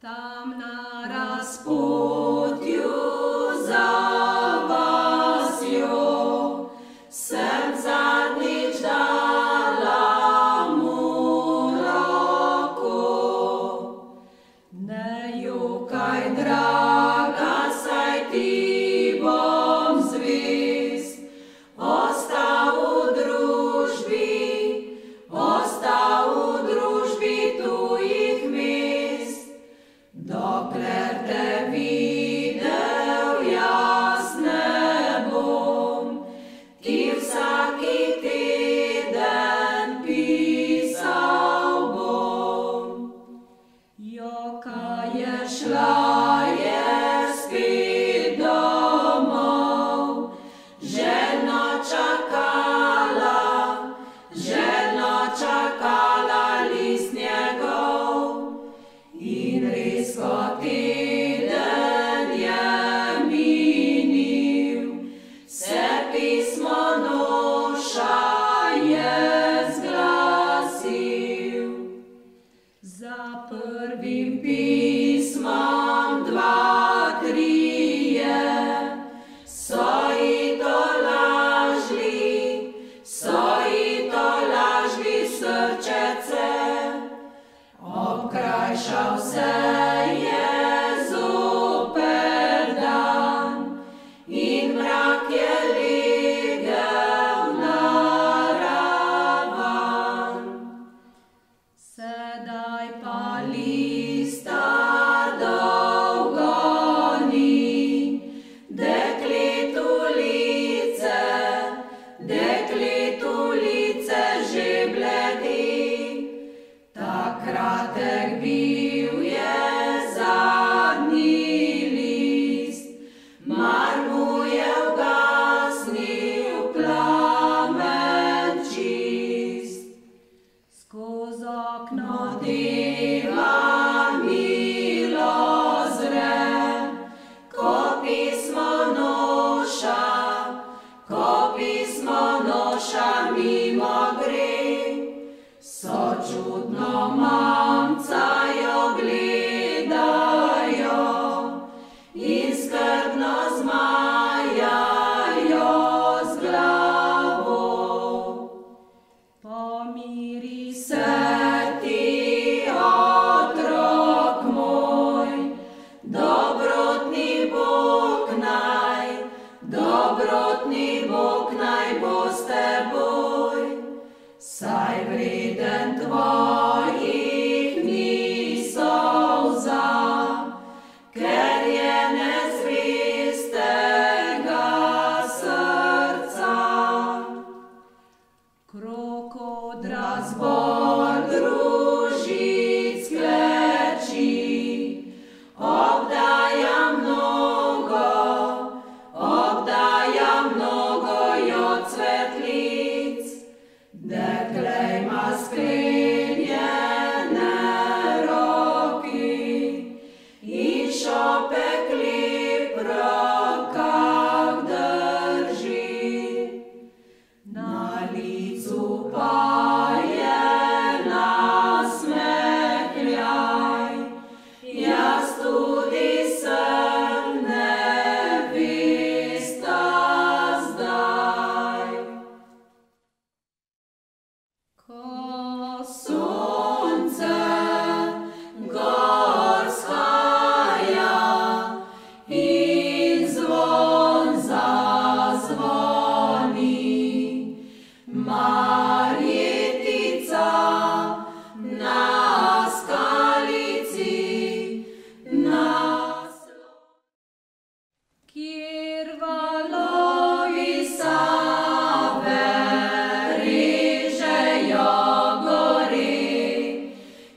Tam na razpotju za vasjo sem zadnjič dala mu roko. Ne jokaj, draga, saj ti bom zvest, ostal v družbi tujih mest. Dokler te videl, jaz ne bom ti vsaki teden pisal bom. Joka je šla, je spet domov, željno čakala list njegov. In res, ko teden je minil, se pismo noša je zglasil. Za prvim pismom dva, trije so ji tolažli srčece. Obkrajšal se je zopet dan in mrak je legel naravan. Sedaj pa lista dolgo ni, dekletu lice že bledi. Kratek bil je zadnji list, mar mu je ugasnil plamen čist. Skoz okno deva milo zre, ko pismo noša mimo gre. Sočutno mamcajo, gledajo in skrbno zmajajo z glavo. Pomiri se ti, otrok moj, dobrotni Bog naj bo s teboj. Saj vreden tvojih ni solza, ker je nezvestega srca. Krokodra zbor družic kleči, obdaja mnogo jo cvetlic. Dekle ima sklenjene roki in šopek lep v rokah drži. Na licu pa je nasmehljaj, jaz tudi sem nevesta zdaj. Ko sonce gor shaja in zvon zazvoni, Marjetica na skalici nasloni. Kjer valovi Save režejo gore,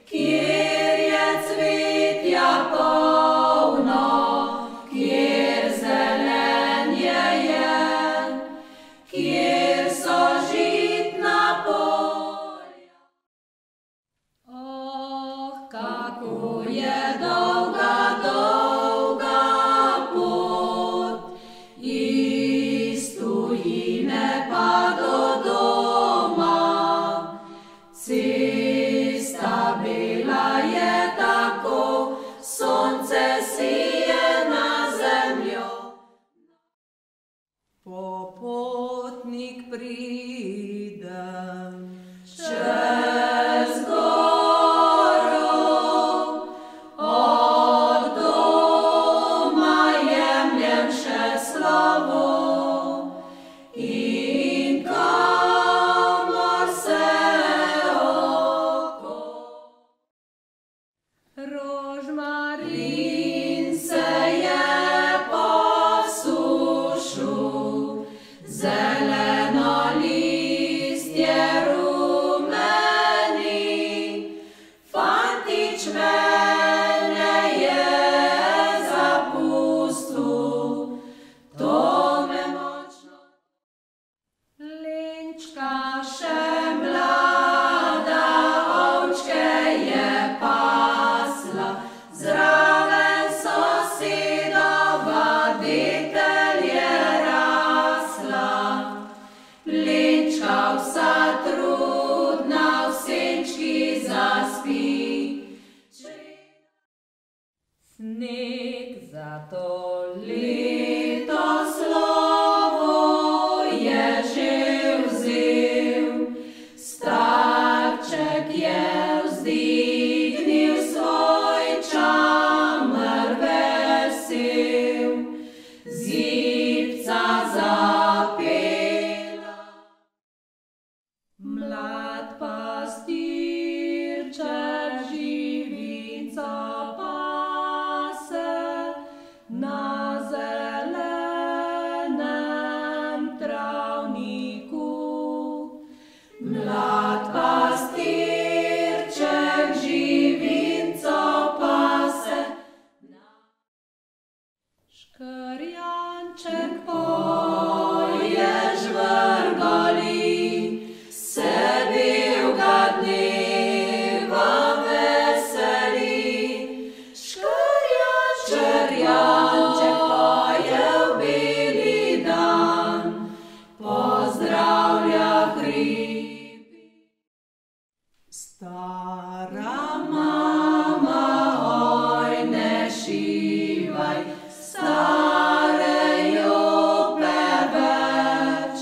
kjer je cvetja polno, kjer zelenje je, kjer so žitna polja. Oh, kako je dolga pot, iz tujine pa do doma. Cesta bela je tako, Rožmarin se je posušil, zeleno listje rumeni, fantič mene je zapustil, to me močno. Lenčka še mlada ovčke je pasla, zraven sosedova detelj je rasla. Lenčka vsa trudna v senčki zaspi. Sneg za to leto slovo je že vzel, starček je vzdignil svoj čamer vesel, zibca zapela. Mlad pastirček živinca pase na zelenem travniku. Mlad pastirček živinco pase na. Škrjanček poje žvrgoli, se belega dneva veseli. Škrjanček poje v beli dan, pozdravlja hribi. Stara mama, oj ne šivaj, stare jope več,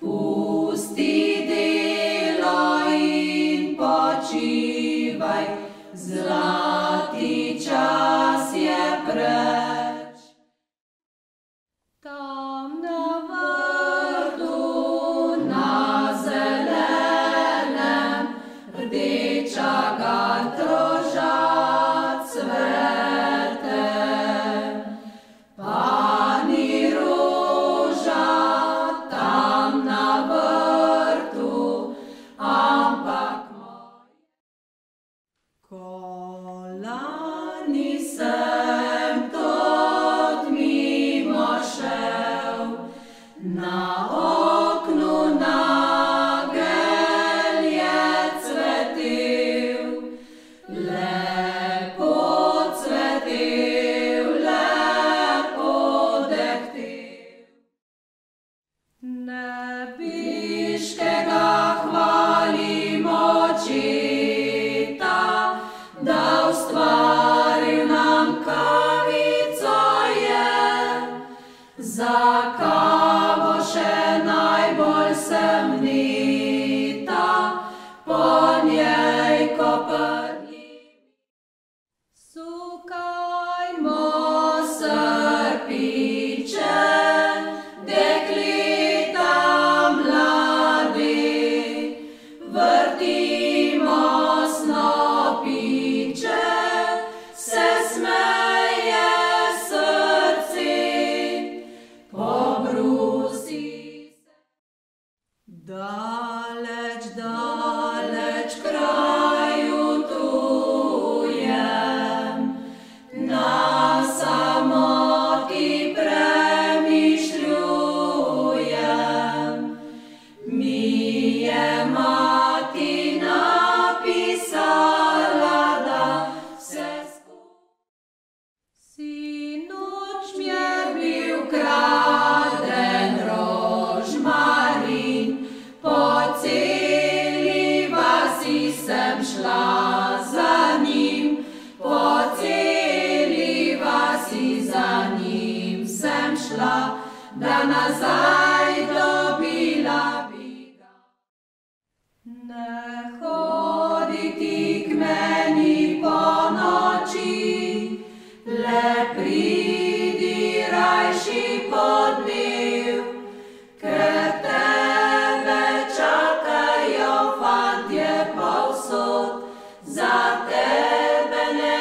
pusti delo in počivaj, zlati čas je preč. Tam na vrtu na zelenem rdeča gartroža cvete. Pani roža tam na vrtu, ampak moj. Ko lani sem tod mimo šel, na oknu nagelj je cvetel, lepo cvetel, lepo dehtel. Nebeškega hvalim očeta, da ustvaril nam kavico je, za kavo še najbolj sem vneta, po njej koprnim. Sukajmo srpiče, dekleta mladi, vrtimo snopiče, se smeje srce, pobrusi se. Daleč, daleč kraju tujem, na samoti premišljujem. Mi je mati napisala, da vse skupaj. Sinoč mi je bil kraden rožmarin, po celi vasi sem šla za njim, po celi vasi za njim sem šla, da nazaj dobila bi ga. Ne hoditi k meni po noči, le pridi rajši podnev, ker tebe čakajo fantje povsod, za tebe ne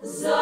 za